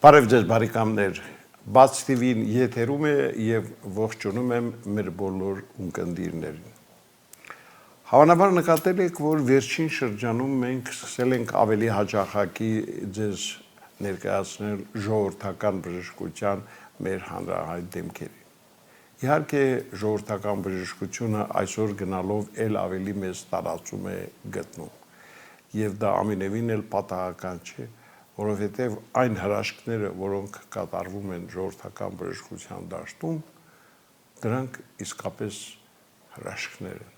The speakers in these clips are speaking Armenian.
Բարև ձեզ բարեկամներ, Բաց TV-ն եթերում է եւ ողջունում եմ մեր բոլոր ունկնդիրներին։ Հավանաբար նկատել եք, որ վերջին շրջանում մենք սկսել ենք ավելի հաճախակի ձեզ ներկայացնել ժողովրդական բժշկության մեր հանրահայտ դեմքերին։ Իհարկե ժողովրդական բժշկությունը այսօր գնալով ել ավելի մեծ տարածում է գտնում եւ դա ամենևին էլ պատահական չէ, որովհետև այն հրաշքները, որոնք կատարվում են ժողովրդական բժշկության դաշտում, դրանք իսկապես հրաշքներ են։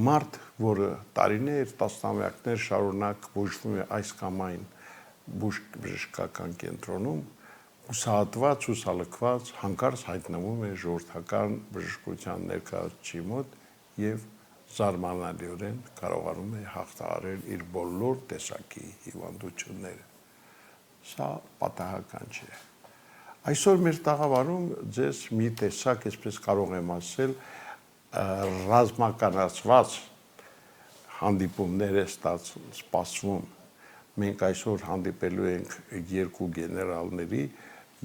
Մարդ, որը տարիներ, տասնամյակներ շարունակ բուժվում է այս կամ այն բժշկական կենտրոնում, հուսահատված, հուսալքված, հանկարծ հայտնվում է ժողովրդական բժշկության ներկայացուցիչի մոտ եւ զարմանալիորեն կարողանում է հաղթահարել իր բոլոր տեսակի հիվանդությունները։ Սա պատահական չէ։ Այսօր մեր տաղավարում ձեզ մի տեսակ, այսպես կարող եմ ասել, ռազմականացված հանդիպումներ է սպասվում։ Մենք այսօր հանդիպելու ենք երկու գեներալների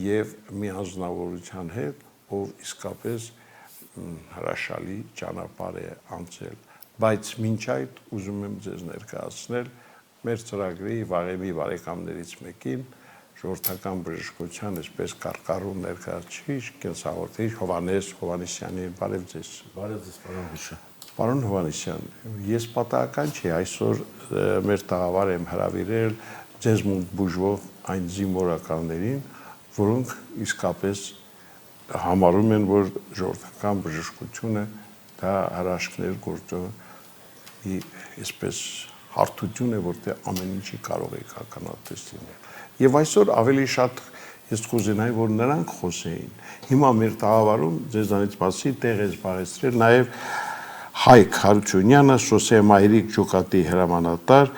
եւ մի անձնավորության հետ, ով իսկապես հրաշալի ճանապարհ է անցել, բայց մինչ այդ ուզում եմ ձեզ ներկայացնել մեր ծրագրի վաղեմի բարեկամներից մեկին, ժողովրդական բժշկության այսպես կարկառուն ներկայացուցիչ, կենսաղորդիչ Հովհաննես Հովհաննիսյանին, բարև ձեզ։ Բարև ձեզ, պարոն Հիշը։ Պարոն Հովհաննիսյան, ես պատահական չի այսօր մեր տաղավար եմ հրավիրել ձեզ մոտ բուժվող այն զինվորականներին, որոնք իսկապես համարում են, որ ժողովրդական բժշկությունը դա հրաշքներ գործող այսպես հարթություն է, որտեղ ամեն ինչի կարող է ականատես լինել։ Եվ այսօր ավելի շատ ես կուզենայի, որ նրանք խոսեին։ Հիմա մեր տաղավարում ձեզանից բացի տեղ է զբաղեցրել նաև Հայկ Հարությունյանը, Սոսե Մայրիկ ջոկատի հրամանատար,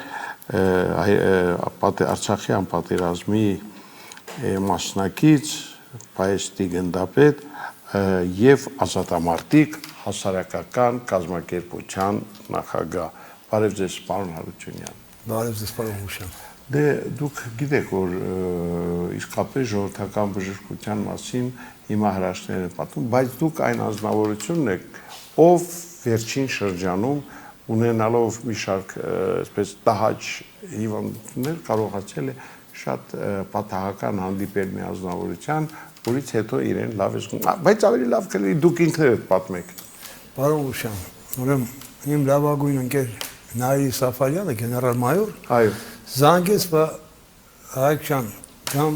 Արցախյան պատերազմի մասնակից, պայեստի գնդապետ եւ ազատամարտիկ հասարակական կազմակերպության նախագահ։ Բարև ձեզ, պարոն Հարությունյան։ Բարև ձեզ, պարոն Հուշան։ Դե դուք գիտեք, որ իսկապես ժողովրդական բժշկության մասին հիմա հրաշքներ են պատմում, բայց դուք այն անձնավորությունն եք, ով վերջին շրջանում ունենալով մի շարք այսպես տհաճ հիվանդություններ կարողացել է շատ պատահական հանդիպել մի անձնավորության, որից հետո իրեն լավ է զգում, բայց ավելի լավ կլինի դուք ինքներդ պատմեք։ Պարոն Հուշան, ուրեմն իմ լավագույն ընկեր Նայիրի Սաֆարյանը, գեներալ-մայոր, այո, զանգեց, Հայկ ջան, կամ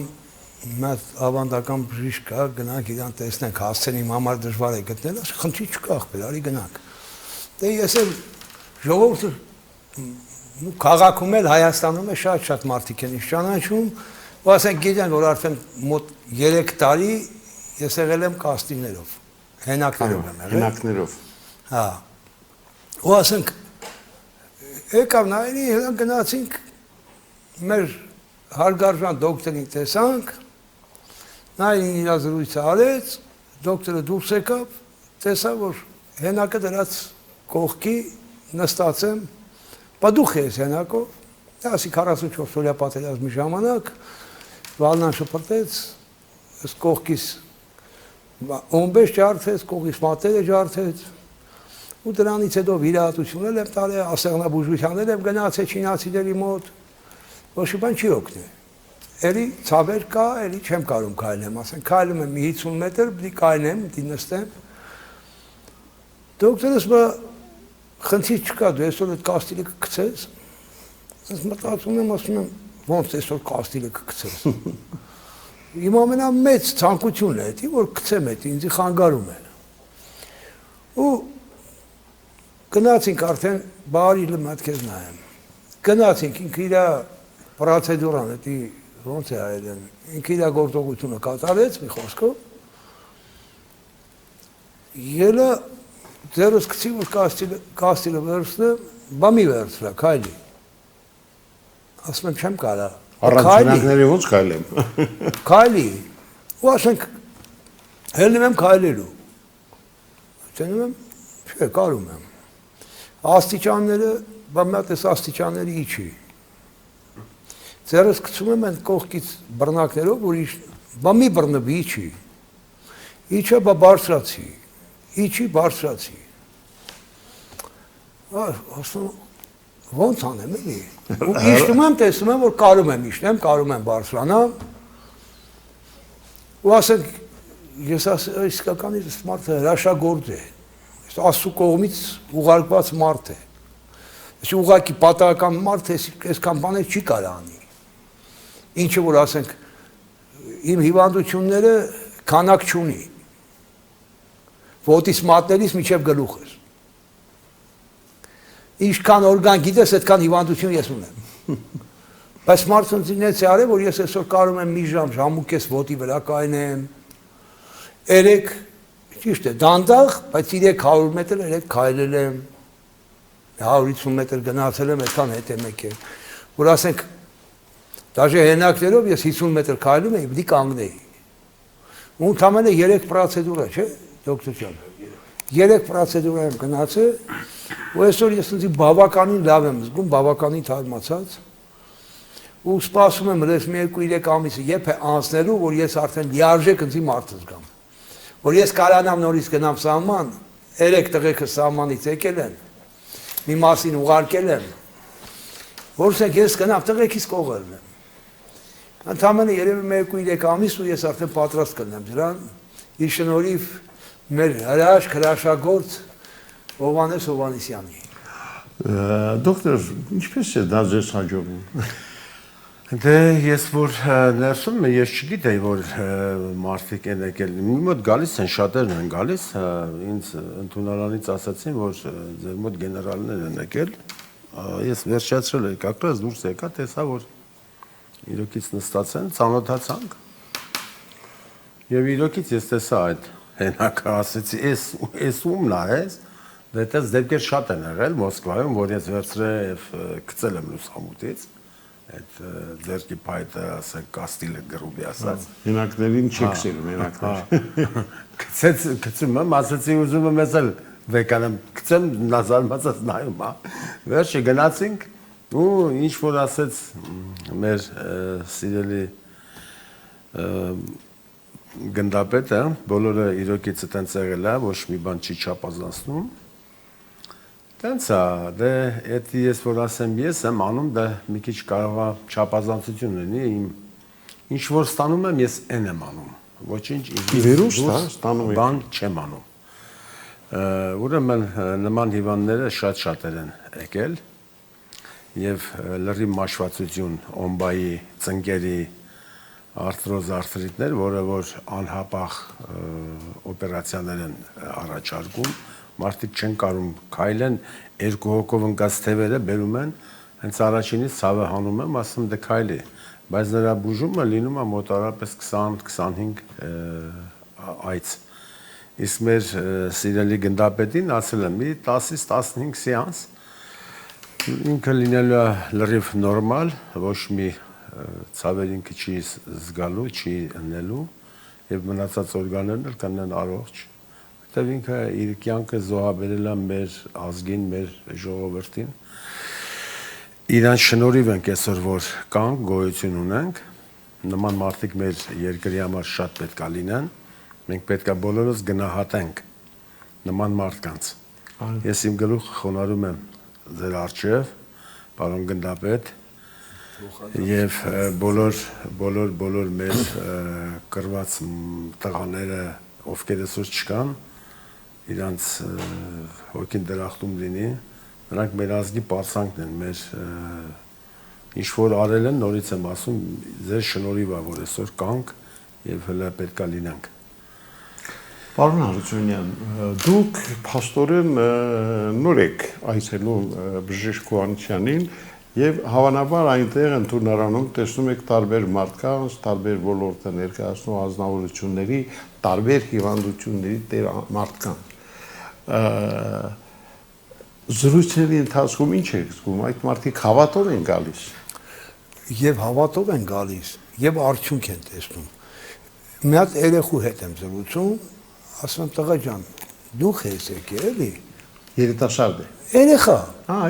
մեծ ավանդական բժիշկ կա, գնանք իրան տեսնենք, հասցեն իմ համար դժվար է գտնել, խնդրի չկա ախպեր, արի գնանք։ Դե ես էլ ժողովուրդը քաղաքում էլ Հայաստանում է շատ մարդիկ են ճանաչում, ու ասենք գիտեն, որ արդեն մոտ 3 տարի ես եղել եմ կաստիններով, հենակներով եմ եղել։ Հենակներով։ Հա։ Ու ասենք եկավ Նայիրի, գնացինք մեր հարգարժան դոկտորին տեսանք, Նայիրին իր զրույցը արեց, դոկտորը դուրս եկավ, տեսա, որ հենակը դրած կողքի նստած եմ, բադուխ ես հենակով, ասի 44 օրյա պատերազմի ժամանակ, վալնան շպրտեց, ես կողքիս օմբես ջարդեց, կողքիս մատերը ջարդեց, ու դրանից հետո վիրահատություններ եմ տարել, ասեղնաբուժությաններ եմ գնացել չինացիների մոտ, ոչ մի բան չի օգնել։ Էլի ցավեր կա, էլի չեմ կարող քայլեմ, ասենք քայլում եմ 50 մետր, պիտի քայլեմ, պիտի նստեմ։ Դոկտորս բա խնդիր չկա, դու այսօր այդ կաստիլը կգցես։ Ես մտածում եմ, ասում եմ, ոնց այսօր կաստիլը կգցես։ Իմ ամենամեծ ցանկությունն է, որ գցեմ այդ, ինձ խանգարում է։ Ու գնացինք արդեն բարի լմատքեր նայեմ։ Գնացինք ինքը իր պրոցեդուրան, դա ոնց է այլն, ինքը իր գործողությունը կատարեց մի խոսքով։ Ելը ձերս գցի, որ կաստիլը վերցնեմ, բա մի վերցրա, քայլի։ Ասում եմ, չեմ կարա։ Առանցունակների ոնց քայլեմ։ Քայլի։ Ու ասենք հելնում եմ քայլելու։ Չենում եմ, չէ, կարում եմ։ Աստիճանները, բա մի հատ էս աստիճանների իջի։ Ձերս գցում եմ այն կողքից բռնակներով, որ բա մի բռնվի չի։ Իջա բա բարձրացի։ Իջի բարձրացի։ Ասում ոնց անեմ էլի։ Ու իջնում եմ, տեսնում եմ, որ կարում եմ իջնեմ, կարում եմ բարձրանամ։ Ու ասենք ես իսկական այս մարդը հրաշագործ է։ Աստծո կողմից ուղարկված մարդ է։ Այս ուղղակի պատահական մարդ է, այսքան բաներ չի կարող անի։ Ինչը որ ասենք իմ հիվանդությունները քանակ չունի։ Ոտից մատնելիս միջև գլուխս։ Ինչքան օրգան գիտես, այդքան հիվանդություն ես ունեմ։ Բայց մարդը ինձ արել, որ ես այսօր կարում եմ մի ժամ ժամուկես ոտի վրա կայնեմ։ 3 ճիշտ է, դանդաղ, բայց 300 մետր 3 քայլել եմ։ 150 մետր գնացել եմ, այդքան հետ եմ եկել։ Որ ասենք դաժե հենակներով ես 50 մետր քայլում էի, պիտի կանգնեի։ Ու ընդամենը 3 պրոցեդուրա, չէ՞, դոկտոր ջան։ 3 պրոցեդուրա եմ գնացել, ու այսօր ես ինձ բավականին լավ եմ զգում, բավականին թարմացած։ Ու սպասում եմ հենց 2-3 ամիսը երբ է անցնելու, որ ես արդեն լիարժեք ինձ մարդ զգամ։ Որ ես կարանամ նորից գնամ սահման, 3 տղեկը սահմանից եկել են, մի մասին ուղարկել եմ, որ ես գնամ տղեկից կողերն եմ։ Ընդամենը երևի 1-3 ամիս ու ես արդեն պատրաստ կլինեմ դրան, իր շնորհիվ մեր հրաշագործ Հովհաննես Հովհաննիսյանի։ Դոկտոր, ինչպես է դա ձեզ հաջողվում։ Դե ես որ ներսում եմ, ես չգիտեի, որ մարդիկ են եկել։ Մի մոտ գալիս են, շատերն են գալիս, ինձ ընդունարանից ասացին, որ ձեր մոտ գեներալներ են եկել։ Ես վերջացրել էի, կակրած դուրս եկա, տեսա, որ իրոքից նստած են, ծանոթացանք։ Եվ իրոքից ես տեսա այդ հենակը, ասեցի, ես ումն ես, դետես դեպքեր շատ են եղել Մոսկվայում, որ ես վերցրել եւ գցել եմ լուսամուտից, այդ ձերքի փայտը, ասենք, կաստիլը գրուբի ասած։ Հենակներին չեք սիրում, հենակներ։ Գցում եմ, ասեցի ուզում եմ ես էլ վեկանեմ, գցեմ նազարմացած նայում, հա։ Վերջը գնացինք ու ինչ որ ասեց մեր սիրելի գնդապետը, բոլորը իրոքից այդպես եղել է, ոչ մի բան չի չափազանցնում։ Տենց է, դե այդ ես որ ասեմ ես եմ անում, դա մի քիչ կարող է չափազանցություն լինի, ինչ որ ստանում եմ, ես այն եմ անում։ Ոչինչ վիրուս ստանում եք։ Բան չեմ անում։ Ուրեմն նման հիվանդները շատ-շատեր են եկել եւ լրիվ մաշվածություն, օմբայի, ծնկերի արթրոզ արթրիտներ, որը որ անհապաղ օպերացիաներ են առաջարկում, մարդիկ չեն կարող քայլեն, 2 հոգով ընկած թևերը բերում են, հենց առաջինից ցավը հանում եմ, ասում դե քայլի, բայց նրա բուժումը լինում է մոտավորապես 20-25 այց։ Իսկ մեր սիրելի գնդապետին ասել եմ, մի 10-ից 15 սեանս ինքը լինելու է լրիվ նորմալ, ոչ մի ցավեր ինքը չի զգալու, չի ընելու եւ մնացած օրգաններն էլ կնեն առողջ։ Որտեւ ինքը իր կյանքը զոհաբերել է մեր ազգին, մեր ժողովրդին։ Իրանց շնորհիվ ենք այսօր որ կանք, գոյություն ունենք, նման մարդիկ մեր երկրի համար շատ պետք է լինեն, մենք պետք է բոլորս գնահատենք նման մարդկանց։ Ես իմ գլուխը խոնարհում եմ ձեր առջև, պարոն գնդապետ, եւ բոլոր մեր կրված տղաները, ովքեր այսօր չկան, իրանց հոգին դրախտում լինի, նրանք մեր ազգի պարսանքն են, մեր ինչ որ արել են, նորից եմ ասում, ձեր շնորհիվ է, որ այսօր կանք եւ հələ պետք է լինենք։ Պարոն Հարությունյան, դուք փաստորեն նոր եք այցելում Բժիշկ Հովհաննիսյանին եւ հավանաբար այնտեղ ընդունարանում տեսնում եք տարբեր մարդկանց, տարբեր ոլորտը ներկայացնող ազնվորությունների, տարբեր հիվանդությունների մարդկանց։ Զրույցների ընթացքում ինչ եք զգում, այդ մարդիկ հավատով են գալիս։ Եվ հավատով են գալիս, եւ արդյունք են տեսնում։ Մի հատ երեխու հետ եմ զրուցում, ասում եմ տղա ջան, դուք ես եկել էլի։ Երիտասարդ է։ Երեխա։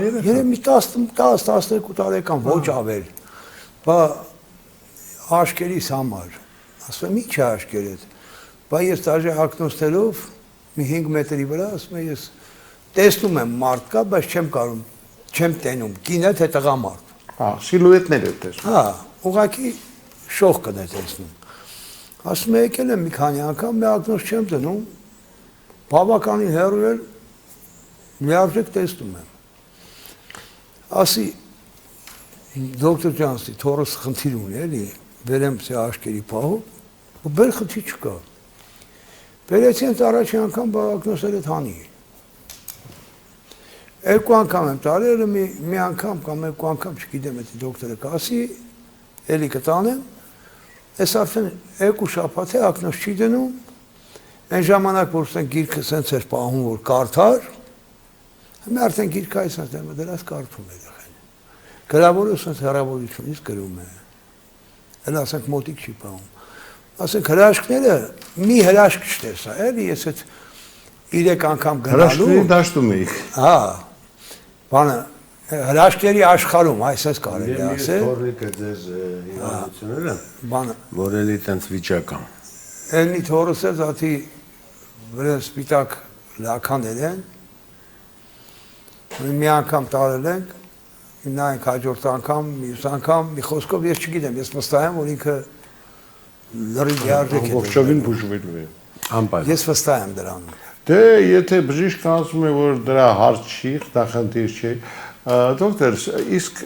Երեխա։ Երևի 10-12 տարեկան, ոչ ավել։ բա աշկերիս համար, ասում եմ ինչ է աշկերդ, բա ես դաժե ակնոստելով մի 5 մետրի վրա, ասում եմ ես տեսնում եմ մարդ կա, բայց չեմ կարում, չեմ տենում, կին է թե տղա մարդ։ Հա, սիլուետներ է տեսնում։ Հա, ուղղակի շող կն է տեսնում։ Ասում եմ եկել եմ մի քանի անգամ, մի ակնոս չեմ դնում, բավականին հեռու էր, լիարժեք տեսնում եմ։ Ասի դոկտոր Ջանսի թորս խնդիր ունի էլի, վերեմ սա աշկերի պահով, ու բեր խնդիր չկա։ Բերեցի հենց առաջի անգամ ակնոսել էդ հանի։ Երկու անգամ եմ տարել, մի անգամ կամ երկու անգամ չգիտեմ էդ դոկտորը կասի, էլի կտանեմ, ես արդեն երկու շաբաթ է ակնոս չի դնում, այն ժամանակ որ սեն գիրքը սենց էր պահում, որ կարդար, Հիմա արդեն գիրքը այսպես դեմը դրած կարդում է դեղեն։ Գրավորը սենց հեռավորությունից գրում է։ Էլ ասենք մոտիկ չի պահում։ Ասենք հրաշքները մի հրաշք չտեսա, էլի ես այդ 3 անգամ գնալու։ Հրաշքների դաշտում էիք։ Հա։ Բանը հրաշքների աշխարհում, այսպես կարելի է ասել։ Թորիկը ձեր հիվանդությունները։ Բանը Որ էլի տենց վիճակա։ Էլի թորս է զաթի վրա սպիտակ լականներ են։ Մի անգամ տարել ենք, նայենք հաջորդ անգամ, մյուս անգամ, մի խոսքով ես չգիտեմ, ես վստահ եմ, որ ինքը լրի լիարժեք է։ Ողջովին բուժվելու է։ Անպայման։ Ես վստահ եմ դրանում։ Դե եթե բժիշկը ասում է, որ դրա հարց չի, դա խնդիր չի, դոկտոր, իսկ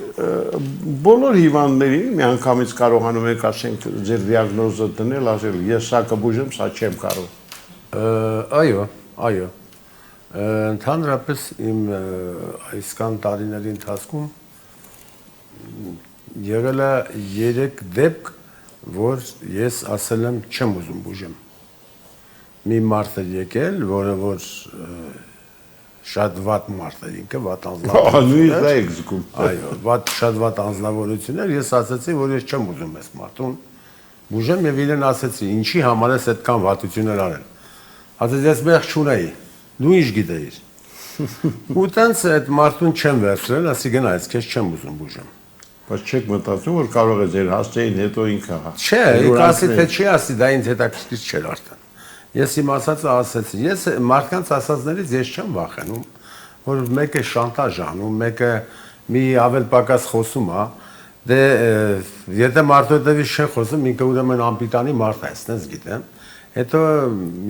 բոլոր հիվանդներին միանգամից կարողանում եք ասենք ձեր դիագնոզը դնել, ասել ես սա կբուժեմ, սա չեմ կարող։ Այո։ Ընդհանրապես իմ այսքան տարիների ընթացքում եղել է 3 դեպք, որ ես ասել եմ չեմ ուզում բուժեմ։ Մի մարդ էր եկել, որը որ շատ վատ մարդ էր ինքը, վատ անձնավորություն էր։ Այո, շատ վատ անձնավորություն էր, ես ասացի, որ ես չեմ ուզում այս մարդուն բուժեմ եւ իրեն ասացի, ինչի համար ես այդքան վատություններ արել։ Ասաց ես մեղ չունեի։ Դու ինչ գիտեիր։ Ու տենց այդ մարդուն չեմ վերցրել, ասի գնայց, քեզ չեմ ուզում բուժեմ։ Բայց չեք մտածում, որ կարող է ձեր հասցեին հետո ինքը։ Չէ, ինքը ասի թե չի ասի, դա ինձ հետաքրքիր չէր արդեն։ Ես իմ ասածը ասեցի, ես մարդկանց ասածներից ես չեմ վախենում, որ մեկը շանտաժ անում, մեկը մի ավել պակաս խոսում է, դե եթե մարդու հետևից չեն խոսում, ինքը ուրեմն անպիտանի մարդ է, այսպես գիտեմ։ Հետո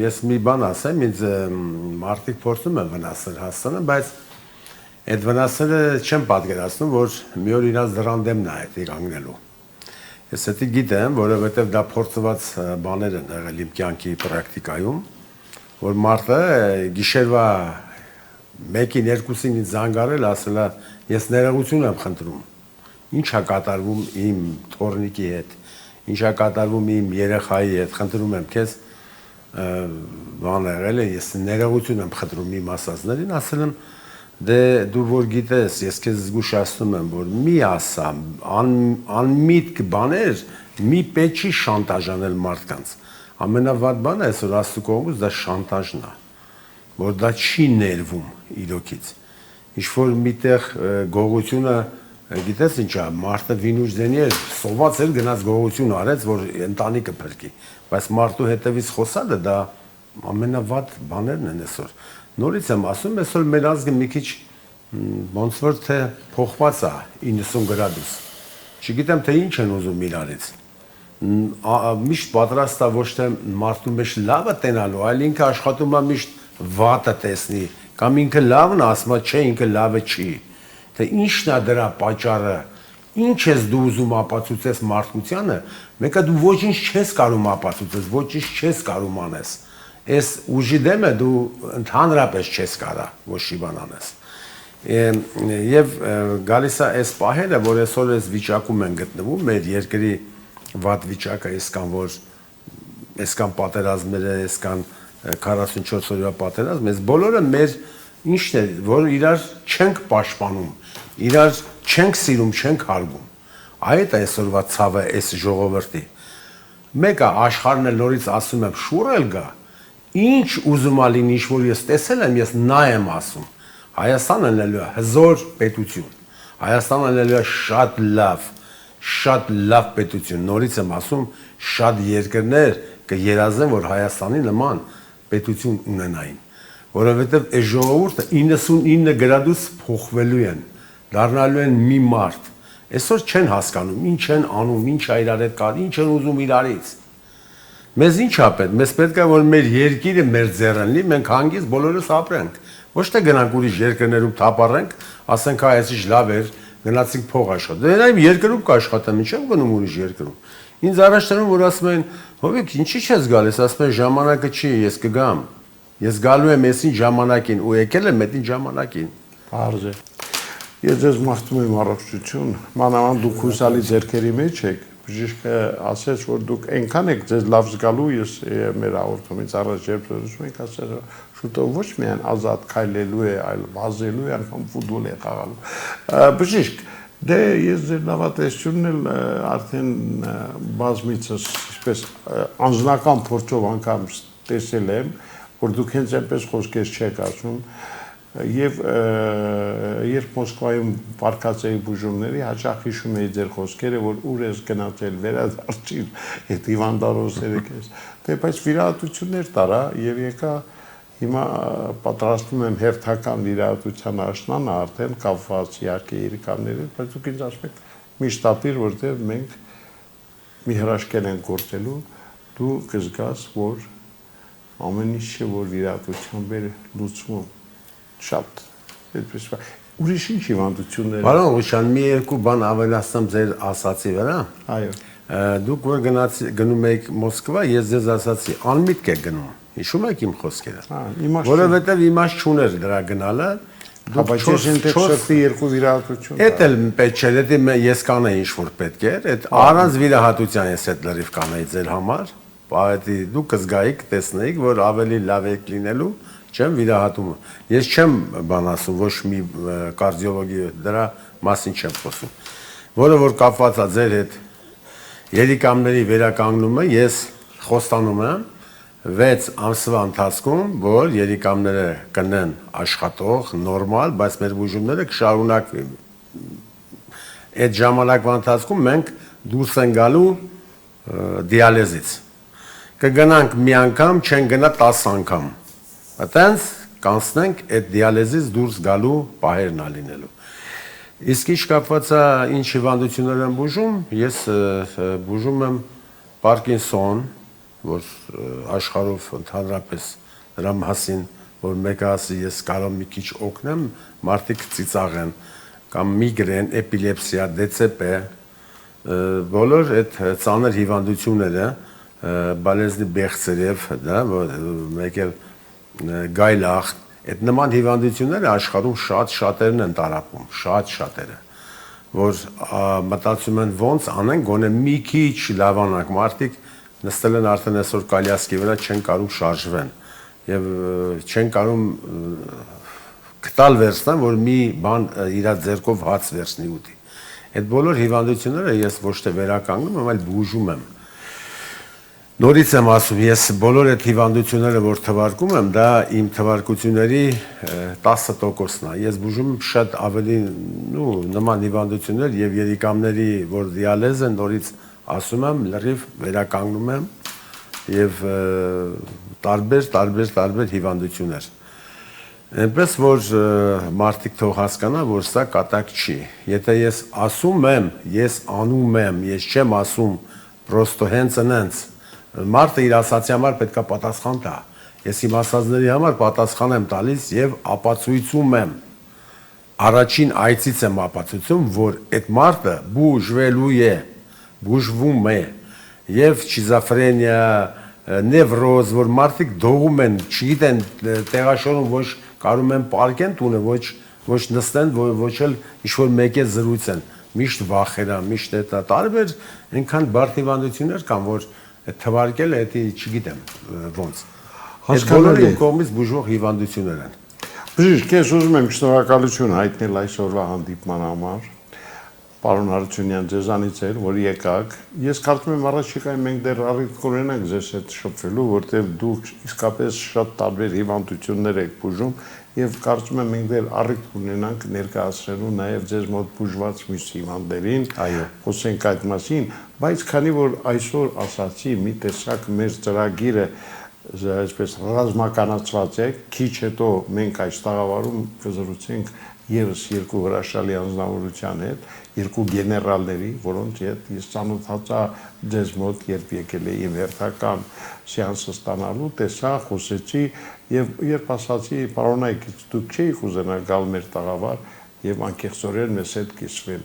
ես մի բան ասեմ, ինձ մարդիկ փորձում են վնասել հասցնել, բայց այդ վնասները չեմ պատկերացնում, որ մի օր իրաց դրան դեմն է այդ կանգնելու։ Ես դա գիտեմ, որովհետև դա փորձված բաներ են եղել իմ կյանքի պրակտիկայում, որ մարդը գիշերվա 1-ին 2-ին ինձ զանգարել, ասել է, ես ներողություն եմ խնդրում։ Ինչ է կատարվում իմ թորնիկի հետ, ինչ է կատարվում իմ երեխայի հետ, խնդրում եմ քեզ բան եղել է, ես ներողություն եմ խնդրում իմ ասածներին, ասել եմ, դե դու որ գիտես, ես քեզ զգուշացնում եմ, որ մի ասա, անմիտք բաներ, մի պետք չի շանտաժանել մարդկանց։ Ամենավատ բանը այսօր Աստծո կողմից դա շանտաժն է, որ դա չի ներվում իրոքից։ Ինչ որ միտեղ գողությունը, գիտես ինչ է, մարդը վինուժդենի էր, սոված էր գնաց գողություն արեց, որ ընտանիքը փրկի, բայց մարդու հետևից խոսալը դա ամենավատ բաներն են այսօր։ Նորից եմ ասում, այսօր մեր ազգը մի քիչ ոնց որ թե փոխված է 90 գրադուս։ Չգիտեմ թե ինչ են ուզում իրարից։ Միշտ պատրաստ է ոչ թե մարդու մեջ լավը տենալու, այլ ինքը աշխատում է միշտ վատը տեսնի, կամ ինքը լավն է, ասում է, չէ, ինքը լավը չի։ Թե ինչն է դրա պատճառը, ինչ ես դու ուզում ապացուցես մարդկությանը, մեկը դու ոչինչ չես կարող ապացուցես, ոչինչ չես կարող անես։ Այս ուժի դեմը դու ընդհանրապես չես կարա ոչ մի բան անես։ Եվ գալիս է այս պահերը, որ այսօր այս վիճակում են գտնվում, մեր երկրի վատ վիճակը, այսքան պատերազմները, այսքան 44 օրյա պատերազմ, այս բոլորը մեր ինչն է, որ իրար չենք պաշտպանում, իրար չենք սիրում, չենք հարգում։ Այդ է այսօրվա ցավը այս ժողովրդի։ Մեկը աշխարհն էլ նորից ասում եմ, շուռել գա, ինչ ուզում ա լինի, ինչ որ ես տեսել եմ, ես նա եմ ասում։ Հայաստանը լինելու է հզոր պետություն, Հայաստանը լինելու է շատ լավ, շատ լավ պետություն, նորից եմ ասում, շատ երկրներ կերազեն, որ Հայաստանի նման պետություն ունենային, որովհետև այս ժողովուրդը 99 գրադուս փոխվելու են, դառնալու են մի մարդ, այսօր չեն հասկանում, ինչ են անում, ինչ է իրար հետ կար, ինչ են ուզում իրարից, մեզ ինչ է պետք, մեզ պետք է, որ մեր երկիրը մեր ձեռն լինի, մենք հանգիստ բոլորս ապրենք, ոչ թե գնանք ուրիշ երկրներում թափառենք, ասենք հա այսինչ լավ էր, գնացինք փող աշխատել։ Դե նայ երկրում կաշխատեմ, ինչ եմ գնում ուրիշ երկրում։ Ինձ առաջ տանում որ ասում են, հովիկ, ինչի՞ չես գալիս, ասում են ժամանակը չի, ես կգամ։ Ես գալու եմ այսին ժամանակին ու եկել եմ այդին ժամանակին։ Բարձ է։ Ես ձեզ մաղթում եմ առողջություն, մանավանդ դուք հուսալի ձեռքերի մեջ եք, բժիշկը ասեց, որ դուք այնքան եք ձեզ լավ զգալու, ես մեր հաղորդումից առաջ երբ զրուցում ենք, ասել շուտով ոչ միայն ազատ քայլելու է, այլ վազելու է, անգամ ֆուտբոլ է խաղալու։ Բժիշկ, դե ես ձեր լավատեսությունն էլ արդեն բազմիցս ինչպես անձնական փորձով անգամ տեսել եմ, որ դուք հենց այնպես խոսքեր չեք ասում, եւ երբ Մոսկվայում վարկած էի բուժումների, հաճախ հիշում էի ձեր խոսքերը, որ ուր ես գնացել, վերադարձին, այդ հիվանդանոցները քեզ։ Դե բայց վիրահատություններ տարա եւ եկա հիմա պատրաստում եմ հերթական վիրահատության աշնանը արդեն կապված իհարկե երիկամների, բայց դուք ինձ ասում եք միշտ ապիր, որտեղ մենք մի հրաշքել ենք գործելու, դու կզգաս, որ ամեն ինչ չէ, որ վիրահատությամբ է լուծվում։ Շատ այդպես ուրիշ ինչ հիվանդություններ Պարոն Ղուշյան, մի երկու բան ավելացնեմ ձեր ասացի վրա։ Այո։ Դուք որ գնում եք Մոսկվա, ես ձեզ ասացի, անմիտք եք գնում։ Հիշում եք իմ խոսքերը։ Որովհետև իմաստ չուներ դրա գնալը։ Բայց ես ինտեքս շփի երկու վիրահատություն։ Էդ էլ պետք չէ, դա ես կանեի ինչ որ պետք էր, այդ առանց վիրահատության ես այդ լրիվ կանեի ձեր համար։ Բայց դուք կզգայիք, տեսնեիք, որ ավելի լավ եք լինելու, չեմ վիրահատում։ Ես չեմ բան ասում, ոչ մի կարդիոլոգի դրա մասին չեմ խոսում։ Որը որ կապված է ձեր հետ երիկամների վերականգնումը, ես խոստանում եմ 6 ամսվա ընթացքում, որ երիկամները կնեն աշխատող, նորմալ, բայց մեր բուժումները կշարունակվի։ Այդ ժամանակվա ընթացքում մենք դուրս են գալու դիալեզից։ Կգնանք մի անգամ, չեն գնա 10 անգամ։ Այդտենց կանցնենք այդ դիալեզից դուրս գալու պահերն ա լինելու։ Իսկ ինչ կապված է ինչ հիվանդություններ եմ բուժում, ես բուժում եմ Պարկինսոն, որ աշխարհով ընդհանրապես դրա մասին, որ մեկը ասի ես կարող մի քիչ օգնեմ, մարդիկ ծիծաղեն, կամ միգրեն, էպիլեպսիա, DCP, բոլոր այդ ծանր հիվանդությունները, բալեզնի բեղցերև, դա, մեկ էլ գայլախտ, այդ նման հիվանդությունները աշխարհում շատերն են տարապում, շատերը, որ մտածում են ոնց անեն, գոնե մի քիչ լավանանք, մարդիկ նստել են արդեն այսօր կալյասկի վրա չեն կարող շարժվեն եւ չեն կարող գտալ վերցնեն, որ մի բան իր ձեռքով հաց վերցնի ուտի։ Այդ բոլոր հիվանդությունները ես ոչ թե վերականգնում եմ, այլ բուժում եմ։ Նորից եմ ասում, ես բոլոր այդ հիվանդությունները, որ թվարկում եմ, դա իմ թվարկությունների 10%-ն է։ Ես բուժում եմ շատ ավելի նման հիվանդություններ եւ երիկամների, որ դիալեզ են, նորից ասում եմ, լրիվ վերականգնում եմ եւ տարբեր հիվանդություններ։ Այնպես որ մարդիկ թող հասկանա, որ սա կատակ չի։ Եթե ես ասում եմ, ես անում եմ, ես չեմ ասում, պրոստո հենց ընենց մարդը իր ասացի համար պետք է պատասխան տա։ Ես իմ ասածների համար պատասխան եմ տալիս եւ ապացույցում եմ։ Առաջին այցից եմ ապացույցում, որ այդ մարդը բուժվելու է, բուժվում է եւ շիզոֆրենիա, նևրոզ, որ մարդիկ դողում են, չգիտեն տեղաշորում ոչ կարում են պարկեն տունը, ոչ նստեն, ոչ էլ ինչ-որ մեկ է զրույցեն, միշտ վախերա, միշտ էտա, տարբեր այնքան բարդ հիվանդություններ կան, որ թվարկել է, էտի չգիտեմ ոնց։ Այդ բոլորը իմ կողմից բուժվող հիվանդություններ են։ Բժիշկ, ես ուզում եմ շնորհակալություն հայտնել այսօրվա հանդիպման համար։ Պարոն Հարությունյան, ձեզանից էր, որ եկաք։ Ես կարծում եմ առաջիկայում մենք դեռ առիթ կունենանք ձեզ հետ շփվելու, որտեղ դուք իսկապես շատ տարբեր հիվանդություններ եք բուժում եւ կարծում եմ մենք դեռ առիթ կունենանք ներկայացնելու նաեւ ձեզ մոտ բուժված մյուս հիվանդներին, խոսենք այդ մասին, բայց քանի որ այսօր ասացի մի տեսակ մեր ծրագիրը այսպես ռազմականացված է, քիչ հետո մենք այս տաղավարում կզրուցենք եւս երկու հրաշալի անձնավորության հետ, երկու գեներալների, որոնց հետ ես ծանոթացա ձեզ մոտ, երբ եկել էի հերթական սեանսը ստանալու, տեսա, խոսեցի եւ երբ ասացի, պարոնայք, դուք չէիք ուզենա գալ մեր տաղավար եւ անկեղծորեն մեզ հետ կիսվել։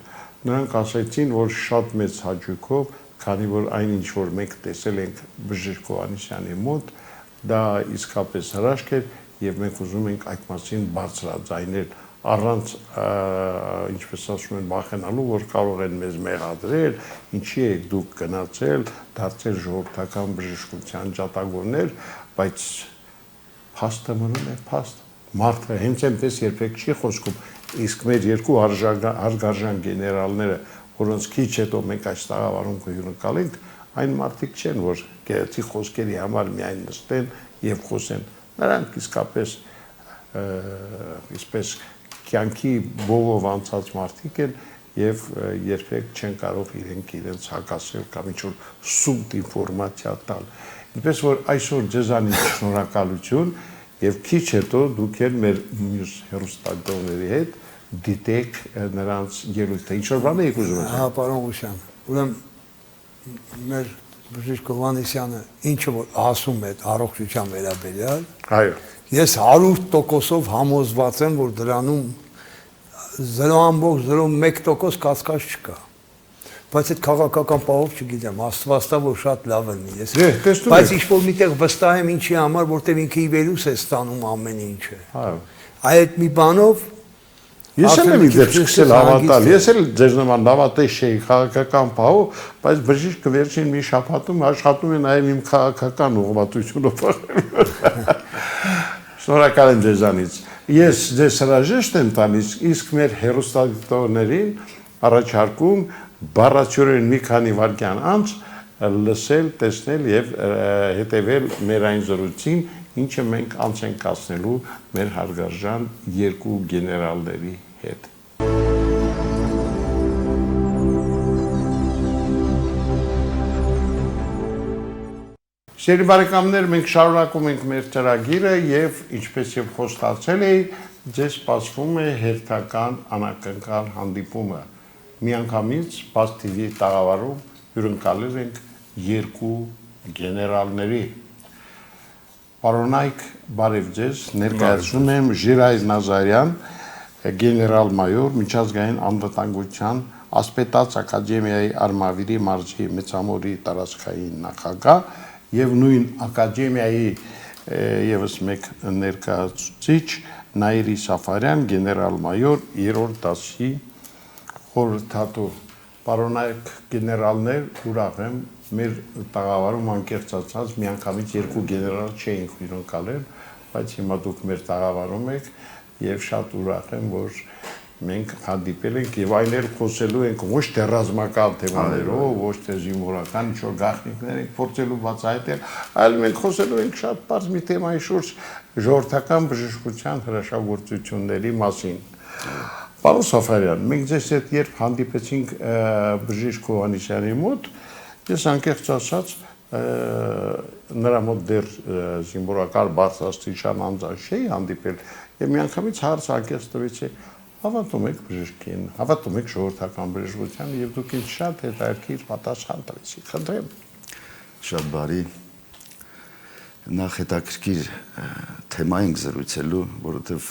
Նրանք ասացին, որ շատ մեծ հաճույքով, քանի որ այն ինչ որ մենք տեսել ենք Բժիշկ Հովհաննիսյանի մոտ, դա իսկապես հրաշք էր եւ մենք ուզում ենք այդ մասին բարձրաձայնել առանց ինչպես ասում են վախենալու, որ կարող են մեզ մեղադրել, ինչի եք դուք գնացել, դարձել ժողովրդական բժշկության ջատագովներ, բայց փաստը մնում է փաստ։ Մարդը հենց այնպես երբեք չի խոսքում, իսկ մեր երկու հարգարժան գեներալները, որոնց քիչ հետո մենք այս տաղավարում կհյուրընկալենք, այն մարդիկ չեն, որ գեղեցիկ խոսքերի համար միայն նստեն եւ խոսեն։ Նրանք իսկապես իսպես կյանքի բովով անցած մարդիկ են եւ երբեք չեն կարող իրենց հակասել կամ ինչ-որ սուտ ինֆորմացիա տալ։ Ինչպես որ այսօր ձեզանից շնորհակալություն եւ քիչ հետո դուք եք մեր մյուս հեռուստադիտողների հետ դիտեք նրանց ելույթը։ Ինչ-որ բան եք ուզում ասել։ Հա, պարոն Ղուշյան, ուրեմն մեր Բժիշկ Հովհաննիսյանը ինչը որ ասում է առողջության վերաբերյալ, այո, ես 100%-ով համոզված եմ, որ դրանում 0.01% կասկած չկա։ Բայց այդ քաղաքական պահով չգիտեմ, աստվածտա որ շատ լավ եմ ես։ Բայց ինչ-որ միտեղ վստահ եմ ինչի համար, որտեղ ինքը ի վերուս է ստանում ամեն ինչը։ Այո։ Այդ մի բանով Ես եմ իդեպ սկսել հավատալ, ես էլ ձեր նման հավատեի չէի քաղաքական պահով, բայց բժիշկը վերջին մի շաբաթում աշխատում է նաև իմ քաղաքական ուղղվածությունը փոխել։ Շնորհակալ եմ ձեզանից։ Ես ձեզ հրաժեշտ եմ տալիս, իսկ մեր հեռուստադիտողներին առաջարկում բառացիորեն մի քանի վայրկյան անց լսել, տեսնել եւ հետեւել մեր այն զրույցին, ինչը մենք անց ենք կացնելու մեր հարգարժան երկու գեներալների հետ։ Սիրելի բարեկամներ, մենք շարունակում ենք մեր ծրագիրը եւ ինչպես եւ խոստացել էի, ձեզ սպասվում է հերթական անակնկալ հանդիպումը։ Միանգամից Բաց TV տաղավարում հյուրընկալել ենք երկու գեներալների։ Պարոնայք, բարև ձեզ, ներկայացնում եմ Ժիրայր Նազարյան, գեներալ-մայոր, միջազգային անվտանգության Ասպետաց ակադեմիայի Արմավիրի մարզի Մեծամորի տարածքային նախագահ եւ նույն ակադեմիայի եւս մեկ ներկայացուցիչ Նաիրի Սաֆարյան, գեներալ-մայոր, 3-րդ դասի խորհրդատու։ Պարոնայք գեներալներ, ուրախ եմ, մեր տաղավարում անկեղծացած միանգամից երկու գեներալ չէինք հյուրընկալել, բայց հիմա դուք մեր տաղավարում եք եւ շատ ուրախ եմ, որ մենք հանդիպել ենք եւ այն էլ խոսելու ենք ոչ թե ռազմական թեմաներով, ոչ թե զինվորական ինչ-որ գաղտնիքներ ենք փորձելու բացահայտել, այլ մենք խոսելու ենք շատ բարձ մի թեմայի շուրջ ժողովրդական բժշկության հրաշագործությունների մասին։ Պարոն Սաֆարյան, մենք ձեզ հետ երբ հանդիպեցինք Բժիշկ Հովհաննիսյանի մոտ, ես անկեղծ ասած նրա մոտ դեռ զինվորական բարձրաստիճան անձանց չէի հանդիպել եւ միանգամից հարց անկեղծ տվեցի, հավատում եք բժշկին, հավատում եք ժողովրդական բժշկությանը եւ դուք ինձ շատ հետաքրքիր պատասխան տվեցիք։ Խնդրեմ։ Շատ բարի։ Նախ հետաքրքիր թեմա ենք զրուցելու, որովհետեւ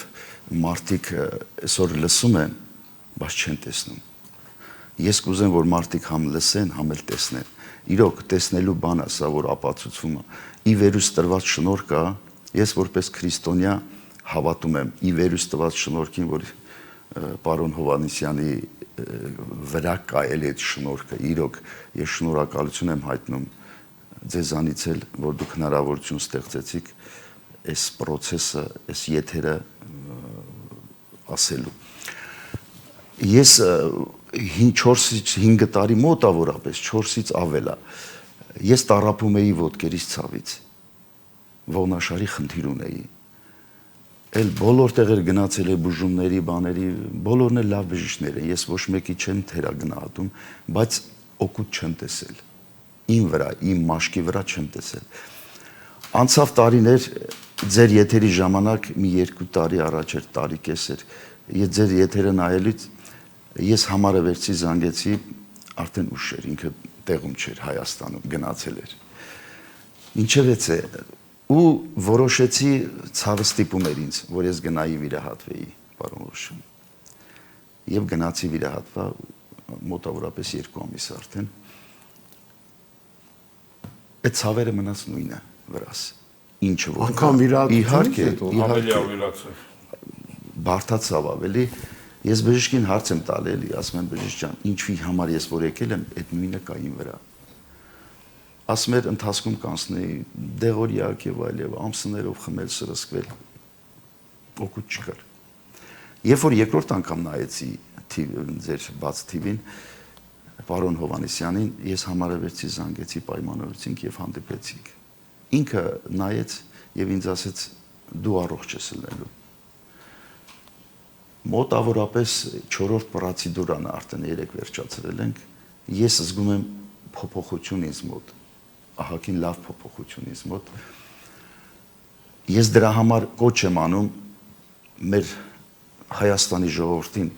մարդիկ այսօր լսում են, բայց չեն տեսնում։ Ես կուզեմ, որ մարդիկ համ լսեն, համ էլ տեսնեն։ Իրոք տեսնելու բանը սա, որ ապացուցվում է, ի վերուս տրված շնորհք է, ես որպես քրիստոնյա հավատում եմ ի վերուս տրված շնորհքին, որ պարոն Հովհաննիսյանի վրա կայել է այդ շնորհքը։ Իրոք ես շնորհակալություն եմ հայտնում ձեզանից էլ, որ դուք հնարավորություն ստեղծեցիք այս process-ը, այս եթերը ասելու։ Ես 4-ից 5 տարի մոտավորապես 4-ից ավել է։ Ես տառապում էի ոտքերից ցավից։ Ողնաշարի խնդիր ունեի։ Էլ բոլոր տեղեր գնացել է բուժումների, բաների, բոլորն էլ լավ բժիշկներ են։ Ես ոչ մեկի չեմ թերագնահատում, բայց օգուտ չեմ տեսել։ Իմ վրա, իմ մաշկի վրա չեմ տեսել։ Անցավ տարիներ, ձեր եթերի ժամանակ մի 2 տարի առաջ էր, տարի կես էր, ես ձեր եթերը նայելուց ես համարևերցի զանգեցի, արդեն ուշ էր, ինքը տեղում չէր, Հայաստանում գնացել էր։ Ինչևէց է, ու որոշեցի ցավը ստիպում էր ինձ, որ ես գնայի վիրահատվեի, պարոն Ռուշան։ Եվ գնացի վիրահատվա մոտավորապես 2 ամիս արդեն։ Այդ ցավերը մնաց նույնը վրաս։ Ինչը որ Անկամ վիրահատվելուց հետո ավելի ավելացավ։ Բարդացավ ավելի։ Ես բժիշկին հարց եմ տալ էլի, ասում եմ բժիշկ ջան, ինչի համար ես որ եկել եմ, այդ նույնը կա իմ վրա։ Ասում էր ընթացքում կանցնեի դեղորյակ եւ այլև, ամսներով խմել, սրսկվել, օգուտ չկար։ Երբ որ երկրորդ անգամ նայեցի ձեր բաց TV-ին, պարոն Հովանեսյանին, ես համարևերցի զանգեցի, պայմանավորեցինք եւ հանդիպեցինք։ Ինքը նայեց եւ ինձ ասեց դու առողջ ես ելնելու։ Մոտավորապես 4-րդ պրոցեդուրան արդեն 3 վերջացրել ենք, ես զգում եմ փոփոխություն ինձ մոտ, ահագին լավ փոփոխություն ինձ մոտ։ Ես դրա համար կոչ եմ անում մեր Հայաստանի ժողովրդին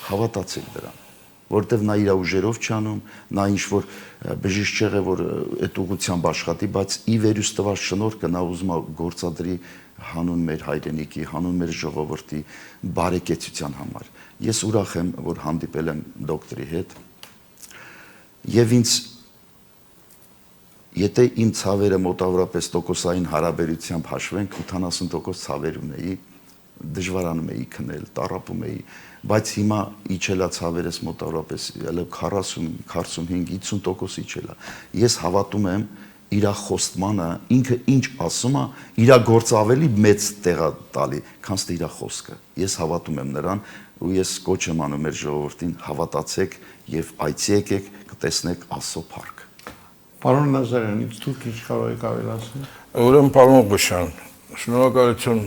հավատացեք դրան, որտեվ նա իր ուժերով չի անում, նա ինչ որ բժիշկ չէ, որ այդ ուղղությամբ աշխատի, բայց ի վերուս տված շնորհքը նա ուզում է գործադրի հանուն մեր հայրենիքի, հանուն մեր ժողովրդի բարեկեցության համար։ Ես ուրախ եմ, որ հանդիպել եմ դոկտորի հետ։ Եվ ինձ եթե իմ ցավերը մոտավորապես տոկոսային հարաբերությամբ հաշվենք, 80% ցավեր ունեի, դժվարանում էի քնել, տառապում էի, բայց հիմա իջելա ցավերս մոտավորապես 40, 45, 50% իջելա։ Ես հավատում եմ իր խոստմանը, ինքը ինչ ասում է, իր գործը ավելի մեծ տեղ է տալի, քան իր խոսքը։ Ես հավատում եմ նրան ու ես կոչ եմ անում մեր ժողովրդին հավատացեք եւ այցի եկեք, կտեսնեք Աստծո փառք։ Պարոն Նազարյան, ինձ դուք ինչ կարող եք ավելացնել։ Ուրեմն պարոն Ղուշյան, շնորհակալություն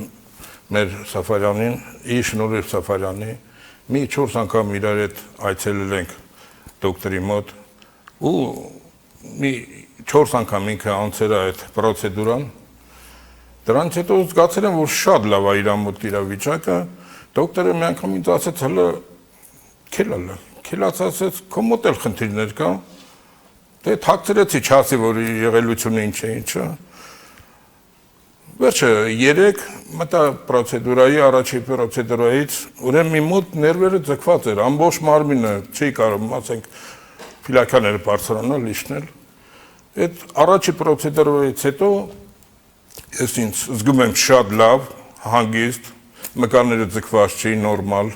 մեր Սաֆարյանին, իր շնորհիվ Սաֆարյանի, մի 4 անգամ իրար հետ այցելել ենք դոկտորի մոտ ու մի 4 անգամ ինքը անցել է այդ պրոցեդուրան։ Դրանից հետո զգացել եմ, որ շատ լավ է իր մոտ իրավիճակը։ Դոկտորը մի անգամ ինձ ասեց, հələ քելած ասեց, քո մոտ էլ խնդիրներ կա։ Դե թաքցրեցի, չասի, որ եղելությունը ինչ է, ինչը։ Վերջը 3 մտա պրոցեդուրայի, առաջի պրոցեդուրայից, ուրեմն մի մոտ ներվերը ձգված էր, ամբողջ մարմինը չի կարող, ասենք, փիլակաները բարձրանալ, իջնել։ Այդ առաջի պրոցեդուրայից հետո ես ինձ զգում եմ շատ լավ, հանգիստ, մկանները ձգված չի, նորմալ։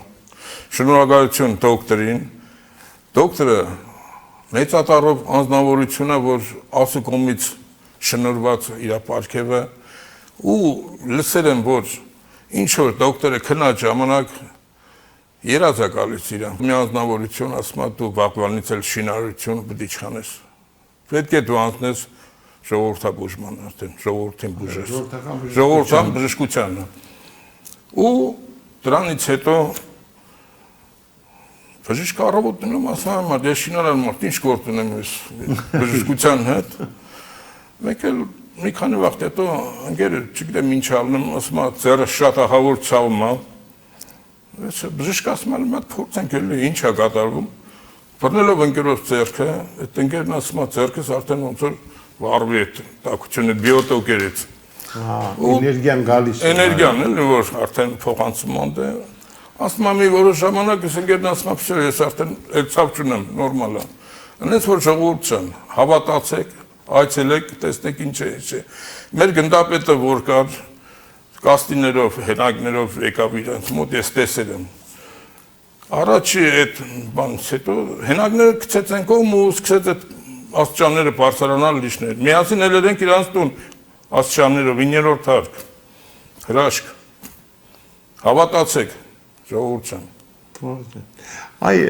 Շնորհակալություն դոկտորին։ Դոկտորը մեծատառով անձնավորություն է, որ Աստծո կողմից շնորհված իր պարգևը ու լսել եմ, որ ինչ որ դոկտորը քնած ժամանակ երազ է գալիս իրան։ Մի անձնավորություն ասում է դու վաղվանից էլ շինարարություն պետք է իշխանես։ Պետք է դու անցնես ժողովրդաբուժման, արդեն ժողովրդին բուժես։ Ժողովրդական բժշկությանը։ Ու դրանից հետո բժիշկ առավոտնում ասում եմ, ես շինարար մարդ, ինչ գործ ունեմ ես բժշկության հետ։ Մեկ էլ մի քանի վաղ հետո ընկերը, չգիտեմ ինչ ալնում, ասում է, ձեռը շատ ահավոր ցավում է։ Բժիշկ ասում է, մատ փորձենք էլի ինչ է կատարվում։ Բռնելով ընկերոջ ձեռքը, այդ ընկերն ասում է, ձեռքս արդեն ոնց որ վառվի այդ տաքությունը բիոտոկերից։ Էներգիան գալիս է։ Էներգիան էլի որ արդեն փոխանցման է։ Ասում եմ, մի որոշ ժամանակ ես ընկերն ասում է, «Փսո, ես արդեն այդ ցավ չունեմ, նորմալ է»։ Այնպես որ ժողովուրդ հավատացեք, այցելեք, տեսնեք ինչ է, ինչ է։ Մեր գնդապետը որ կար, կաստիներով, հենակներով եկավ իրենց մոտ, ես տեսել եմ։ Առաջի այդ բանից հետո հենակները գցեց են կողմ ու սկսեց այդ աստիճանները բարձրանալ լիշներ։ Միասին ելել ենք իրանց տուն աստիճաններով 9-րդ հարկ։ Հրաշք։ Հավատացեք, ժողովուրդ ջան։ Այ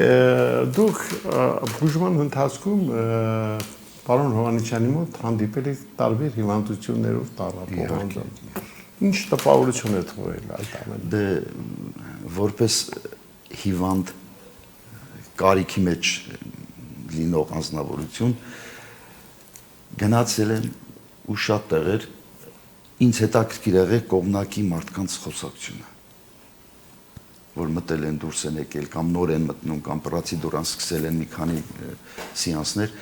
դուք բուժման ընթացքում պարոն Հովհաննիսյանի մոտ հանդիպել եք տարբեր հիվանդություններով տառապող։ Ինչ տպավորություն է թողել այդ ամենը։ Դե որպես հիվանդ կարիքի մեջ լինող անձնավորություն գնացել եմ ու շատ տեղեր ինձ հետաքրքիր եղել կողմնակի մարդկանց խոսակցությունը, որ մտել են դուրս են եկել կամ նոր են մտնում կամ պրոցեդուրան սկսել են մի քանի սեանսներ,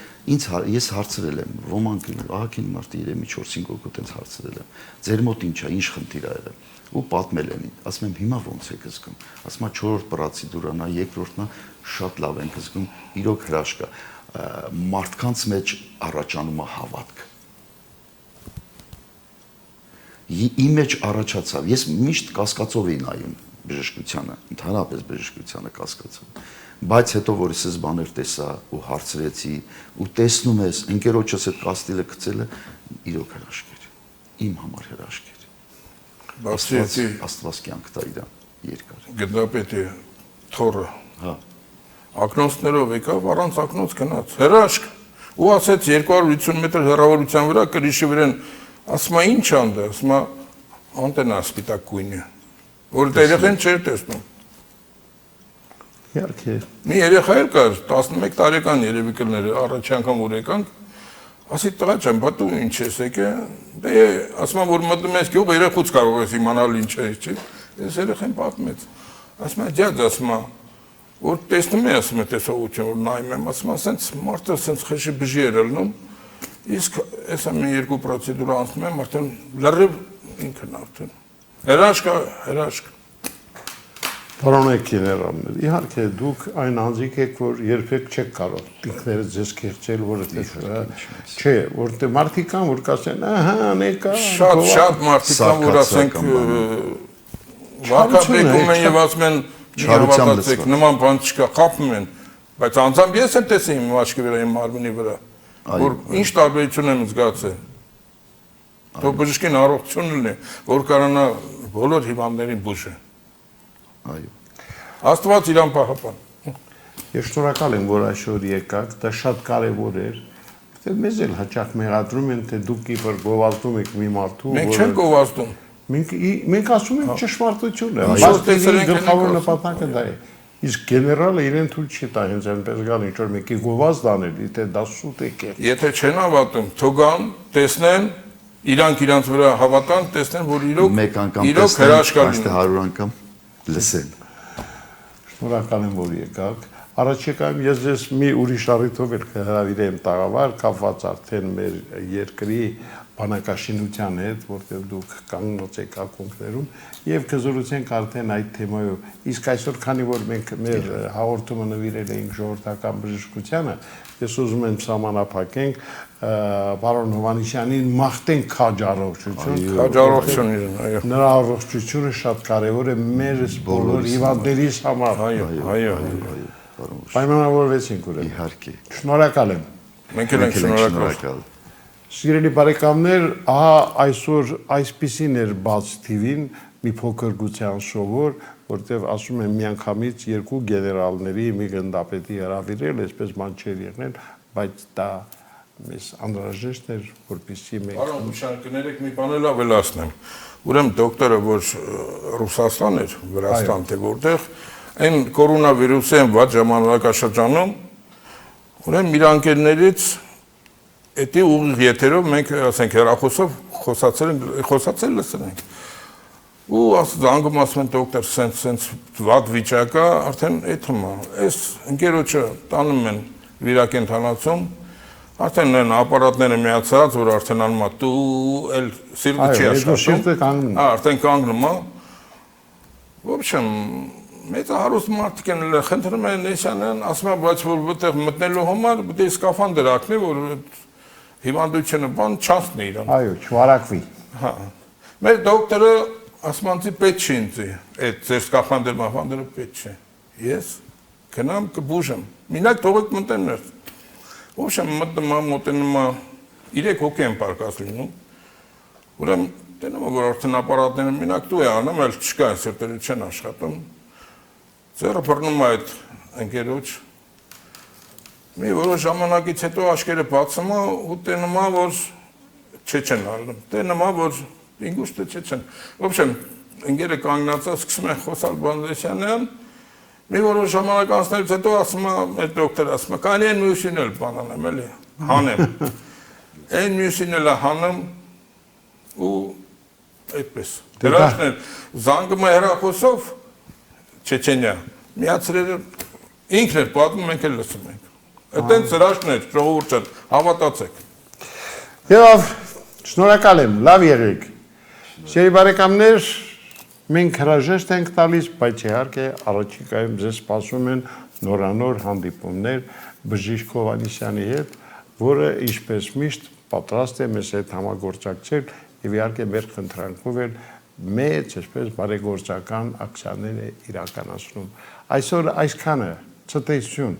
ես հարցրել եմ, ոմանք ահագին մարդի 3-4-5 հոգու տենց հարցրել եմ, ձեր մոտ ինչ է, ինչ խնդիր ա եղել, ու պատմել են, ասում եմ հիմա ոնց եք զգում, ասում եմ 4-րդ պրոցեդուրան ա, երկրորդն ա, շատ լավ ենք զգում, իրոք հրաշք ա, մարդկանց մեջ առաջանում է հավատք։ Իմ մեջ առաջացավ, ես միշտ կասկածով էի նայում բժշկությանը, ընդհանրապես բժշկությանը կասկածով, բայց հետո որ ես բաներ տեսա ու հարցրեցի ու տեսնում ես ընկերոջս այդ կաստիլը գցելը իրոք հրաշք էր, իմ համար հրաշք էր։ Աստված կյանք տա իրան երկար։ Գնդապետի թորը հա ակնոցներով եկավ, առանց ակնոց գնաց, հրաշք, ու ասեց 250 մետր հեռավորության վրա կրիշի վրան, ասում է ինչ ան դա, ասում է անտենա սպիտակ գույնի, որ երեխեն չէր տեսնում։ Իհարկե։ Մի երեխա էլ կար, 11 տարեկան երևի կլներ, առաջի անգամ որ եկանք, ասի տղա ջան, բա դու ինչ ես եկել, դե ասում եմ որ մտնում ես գյուղ, երեխուց կարող ես իմանալ ինչ է, չէ՞։ Ես երեխեն պատմեց։ Ասում է ջաջ, ասում է որ տեսնում եմ, ասում եմ տեսողություն, որ նայում եմ, ասում եմ, ասենց մարդը ասենց խշի բժի էր ելնում, իսկ ես ամեն երկու պրոցեդուրա անցնում եմ, արդեն լրիվ ինքն արդեն։ Հրաշք։ Պարոն գեներալներ, իհարկե դուք այն անձիկ եք, որ երբեք չեք կարող ինքներդ ձեզ կեղծել, որովհետև չէ, որտեղ մարդիկ կան, որ կասեն, ահա, նեկա։ Շատ մարդիկ կան, որ ասենք վարկաբեկում են եւ ասում են Չարացեք, նման բան չկա, խափում են, բայց անձամբ ես եմ տեսել իմ աչքի վրա, իմ մարմնի վրա, որ ինչ տարբերություն եմ զգացել։ Թող բժշկին առողջություն լինի, որ կարողանա բոլոր հիվանդներին բուժել։ Այո։ Աստված իրան պահապան։ Ես շնորհակալ եմ, որ այսօր եկաք, դա շատ կարևոր էր, որտեղ մեզ էլ հաճախ մեղադրում են, թե դուք իբր գովազդում եք մի մարդու, Մենք չենք գովազդում։ Մենք ասում ենք ճշմարտությունը, բայց գլխավոր նպատակը դա է։ Իսկ գեներալը իրեն թույլ չի տա հենց այնպես գալ ինչ որ մեկի գովազդ անել, թե դա սուտ է կեր։ Եթե չեն հավատում, թողան, տեսնեն, իրանք վրա հավատան, տեսնեն, որ իրոք հրաշք կա լինի։ 100 անգամ լսեն։ Շնորհակալ եմ, որ եկաք։ Առաջիկայում ես ձեզ մի ուրիշ առիթով էլ կհրավիրեմ տաղավար, կապված արդեն մեր երկրի բանակաշինության հետ, որտեղ դուք կանգնած եք ակունքներում եւ կզրուցենք արդեն այդ թեմայով։ Իսկ այսօր, քանի որ մենք մեր հաղորդումը նվիրել էինք ժողովրդական բժշկությանը, ես ուզում եմ սահմանափակենք պարոն Հովհաննիսյանին մաղթենք քաջ առողջություն։ Քաջ առողջություն իրեն, այո։ Նրա առողջությունը շատ կարեւոր է մեր բոլոր հիվանդներիս համար։ Այո։ Պայմանավորվեցինք ուրեմն։ Իհարկե։ Շնորհակալ եմ։ Մենք ենք շնորհակալ։ Սիրելի բարեկամներ, ահա այսօր այսպիսին էր Բաց TV-ին մի փոքր գուցյան սովոր, որտեղ ասում եմ միանգամից երկու գեներալների մի գնդապետի հրավիրել, այսպես բան չէր եղնել, բայց դա մեզ անհրաժեշտ էր, որպեսզի մենք Պարոն Մուշան, կներեք մի բան էլ ավելացնեմ։ Ուրեմն դոկտորը, որ Ռուսաստան էր, Վրաստան թե որտեղ, այն կորոնավիրուսի են վատ ժամանակաշրջանում, ուրեմն իր անկերներից Էդի ուղիղ եթերով մենք ասենք հեռախոսով խոսացել լսել ենք։ Ու զանգում ասում են դոկտոր սենց վատ վիճակա, արդեն էթում է։ Այս ընկերոջը տանում են վիրակենթանացում, արդեն են ապարատները միացած, որ արդեն անում է տու էլ սիրտը չի աշխատում։ Արդեն կանգնում է։ В общем, մեծ հարուստ մարդիկ են խնդրում են Նեսյանեն, ասում են, բայց որ որտեղ մտնելու համար պետք է սկաֆանդր ակնի, որ հիվանդությունը բան չանցնի իրան։ Այո, չվարակվի։ Հա։ Մեր դոկտորը ասմանցի պետք չի ինձ, այդ ձեր սկաֆանդր մահվանդերը պետք չի։ Ես գնամ կբուժեմ։ Մինակ թողեք մտեմ ներս։ Ո՞չ եմ մոտենում 3 հոգի են պարկած լինում։ Ուրեմն տենում որ արդեն ապարատները մինակ դու է անում, այլ չկա, սերտերը չեն աշխատում։ Ձեռը բռնում է այդ ընկերոջ։ Մի որոշ ժամանակից հետո աչքերը բացում է ու տենում է, որ չեչեն ալնում։ Տենում է, որ ինգուշտը չեչեն։ В общем, ընկերը կանգնած է, սկսում է խոսալ Բանդրոսյանյան։ Մի որոշ ժամանակ անցնելուց հետո ասում է, այդ դոկտորը ասում է, «Կարելի է մյուսին էլ բանանեմ, էլի, հանեմ»։ Այն մյուսին էլ հանեմ ու այդպես։ Դրաշն էլ զանգում է հեռախոսով Չեչենիա։ Միացրել ինքն էր պատմում, մենք էլ լսում ենք։ Այդտենց հրաշքն էր, ժողովուրդ ջան, հավատացեք։ Եվ շնորհակալ եմ, լավ եղեք։ Սիրելի բարեկամներ, մենք հրաժեշտ ենք տալիս, բայց իհարկե առաջիկայում ձեզ սպասում են նորանոր հանդիպումներ Բժիշկ Հովհաննիսյանի հետ, որը ինչպես միշտ պատրաստ է մեզ հետ համագործակցել եւ իհարկե մեր խնդրանքով էլ մեծ, այսպես բարեգործական ակցիաներ է իրականացնում։ Այսօր այսքանը, ցտեսություն։